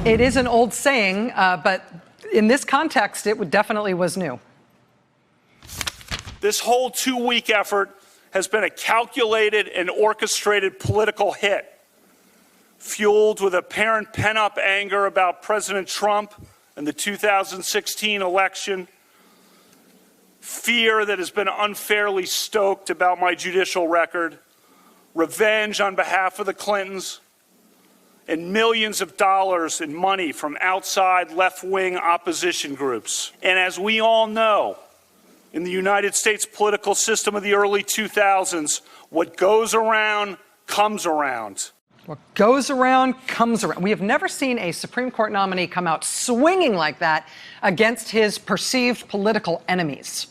It is an old saying, but in this context, it definitely was new. This whole 2-week effort has been a calculated and orchestrated political hit, fueled with apparent pent-up anger about President Trump and the 2016 election, fear that has been unfairly stoked about my judicial record, revenge on behalf of the Clintons, and millions of dollars in money from outside left-wing opposition groups. And as we all know, in the United States political system of the early 2000s, what goes around comes around. What goes around comes around. We have never seen a Supreme Court nominee come out swinging like that against his perceived political enemies.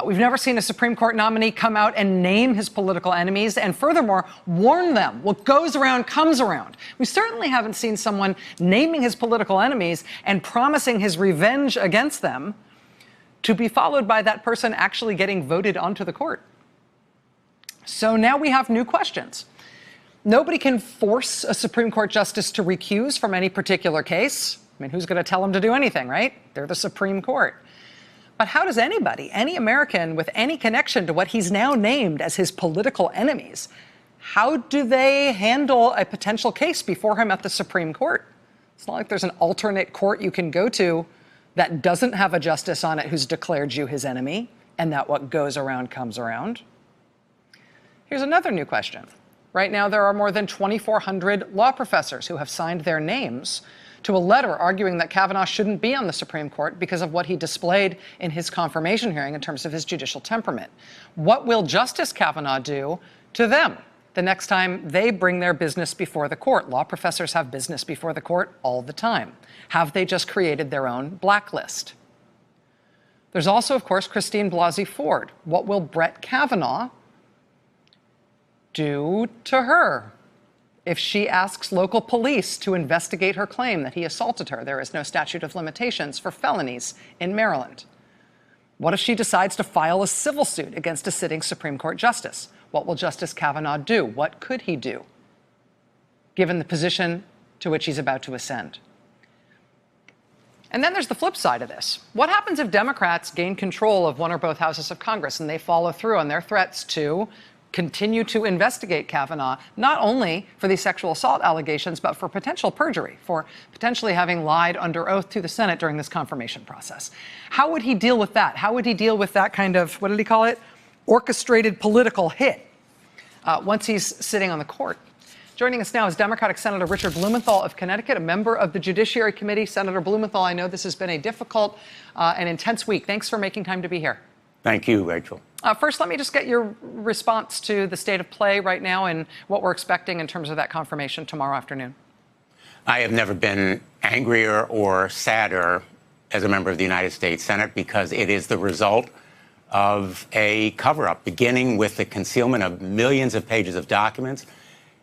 We've never seen a Supreme Court nominee come out and name his political enemies and furthermore warn them. What goes around comes around. We certainly haven't seen someone naming his political enemies and promising his revenge against them to be followed by that person actually getting voted onto the court. So now we have new questions. Nobody can force a Supreme Court justice to recuse from any particular case. I mean, who's going to tell them to do anything, right? They're the Supreme Court. But how does anybody, any American with any connection to what he's now named as his political enemies, how do they handle a potential case before him at the Supreme Court? It's not like there's an alternate court you can go to that doesn't have a justice on it who's declared you his enemy, and that what goes around comes around. Here's another new question. Right now, there are more than 2,400 law professors who have signed their names to a letter arguing that Kavanaugh shouldn't be on the Supreme Court because of what he displayed in his confirmation hearing in terms of his judicial temperament. What will Justice Kavanaugh do to them the next time they bring their business before the court? Law professors have business before the court all the time. Have they just created their own blacklist? There's also, of course, Christine Blasey Ford. What will Brett Kavanaugh do to her if she asks local police to investigate her claim that he assaulted her? There is no statute of limitations for felonies in Maryland. What if she decides to file a civil suit against a sitting Supreme Court justice? What will Justice Kavanaugh do? What could he do, given the position to which he's about to ascend? And then there's the flip side of this. What happens if Democrats gain control of one or both houses of Congress and they follow through on their threats to continue to investigate Kavanaugh, not only for these sexual assault allegations, but for potential perjury, for potentially having lied under oath to the Senate during this confirmation process? How would he deal with that? How would he deal with that kind of, what did he call it, orchestrated political hit once he's sitting on the court? Joining us now is Democratic Senator Richard Blumenthal of Connecticut, a member of the Judiciary Committee. Senator Blumenthal, I know this has been a difficult and intense week. Thanks for making time to be here. Thank you, Rachel. First, let me just get your response to the state of play right now and what we're expecting in terms of that confirmation tomorrow afternoon. I have never been angrier or sadder as a member of the United States Senate because it is the result of a cover-up, beginning with the concealment of millions of pages of documents,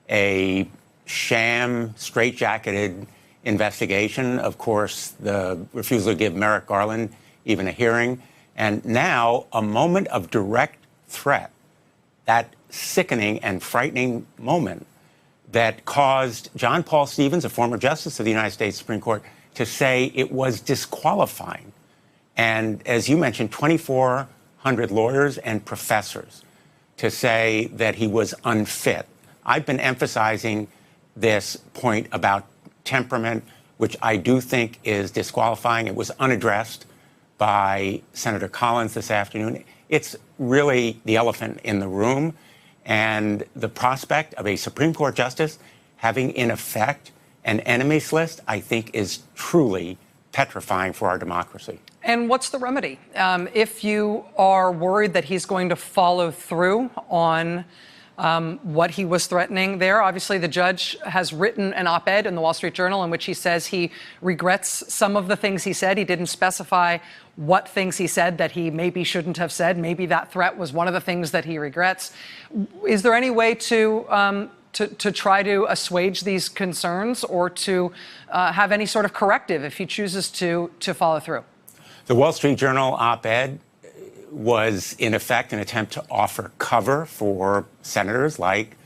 a sham, straitjacketed investigation, of course, the refusal to give Merrick Garland even a hearing, and now a moment of direct threat, that sickening and frightening moment that caused John Paul Stevens, a former justice of the United States Supreme Court, to say it was disqualifying. And as you mentioned, 2,400 lawyers and professors to say that he was unfit. I've been emphasizing this point about temperament, which I do think is disqualifying. It was unaddressed by Senator Collins this afternoon. It's really the elephant in the room, and the prospect of a Supreme Court justice having, in effect, an enemies list, I think, is truly petrifying for our democracy. And what's the remedy? If you are worried that he's going to follow through on what he was threatening there. Obviously, the judge has written an op-ed in the Wall Street Journal in which he says he regrets some of the things he said. He didn't specify what things he said that he maybe shouldn't have said. Maybe that threat was one of the things that he regrets. Is there any way to try to assuage these concerns or to have any sort of corrective if he chooses to follow through? The Wall Street Journal op-ed was, in effect, an attempt to offer cover for senators like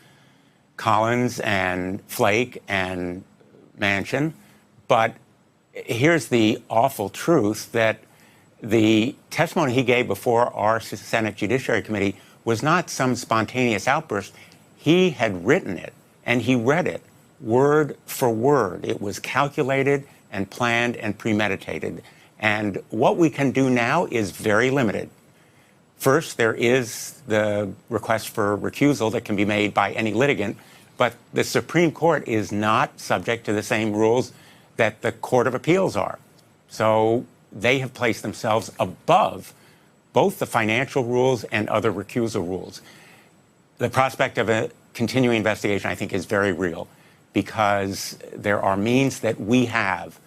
Collins and Flake and Manchin. But here's the awful truth, that the testimony he gave before our Senate Judiciary Committee was not some spontaneous outburst. He had written it, and he read it word for word. It was calculated and planned and premeditated. And what we can do now is very limited. First, there is the request for recusal that can be made by any litigant, but the Supreme Court is not subject to the same rules that the Court of Appeals are. So they have placed themselves above both the financial rules and other recusal rules. The prospect of a continuing investigation, I think, is very real, because there are means that we have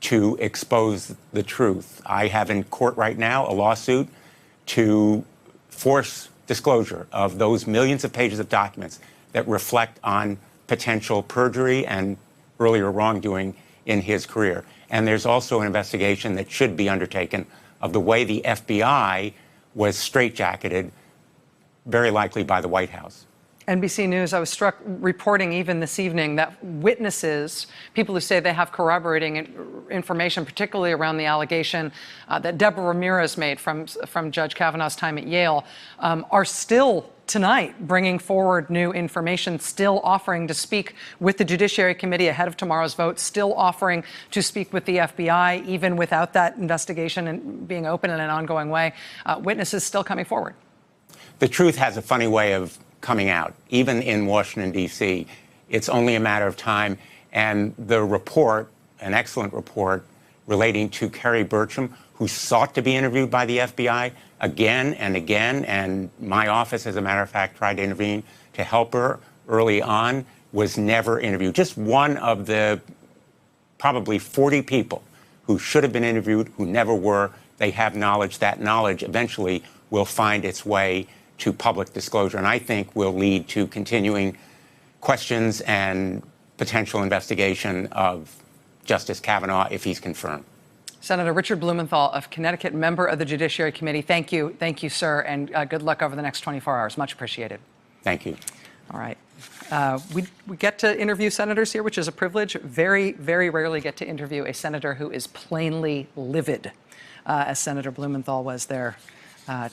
to expose the truth. I have in court right now a lawsuit to force disclosure of those millions of pages of documents that reflect on potential perjury and earlier wrongdoing in his career. And there's also an investigation that should be undertaken of the way the FBI was straitjacketed, very likely by the White House. NBC News, I was struck reporting even this evening that witnesses, people who say they have corroborating information, particularly around the allegation that Deborah Ramirez made from Judge Kavanaugh's time at Yale, are still tonight bringing forward new information, still offering to speak with the Judiciary Committee ahead of tomorrow's vote, still offering to speak with the FBI, even without that investigation and being open in an ongoing way. Witnesses still coming forward. The truth has a funny way of coming out, even in Washington, D.C. It's only a matter of time. And the report, an excellent report relating to Kerry Burcham, who sought to be interviewed by the FBI again and again, and my office, as a matter of fact, tried to intervene to help her early on, was never interviewed. Just one of the probably 40 people who should have been interviewed, who never were. They have knowledge. That knowledge eventually will find its way to public disclosure, and I think will lead to continuing questions and potential investigation of Justice Kavanaugh if he's confirmed. Senator Richard Blumenthal of Connecticut, member of the Judiciary Committee. Thank you, sir, and good luck over the next 24 hours. Much appreciated. Thank you. All right. We get to interview senators here, which is a privilege. Very, very rarely get to interview a senator who is plainly livid, as Senator Blumenthal was there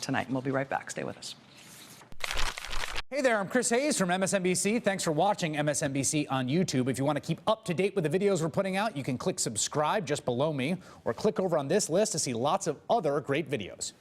tonight. And we'll be right back. Stay with us. Hey there, I'm Chris Hayes from MSNBC. Thanks for watching MSNBC on YouTube. If you want to keep up to date with the videos we're putting out, you can click subscribe just below me, or click over on this list to see lots of other great videos.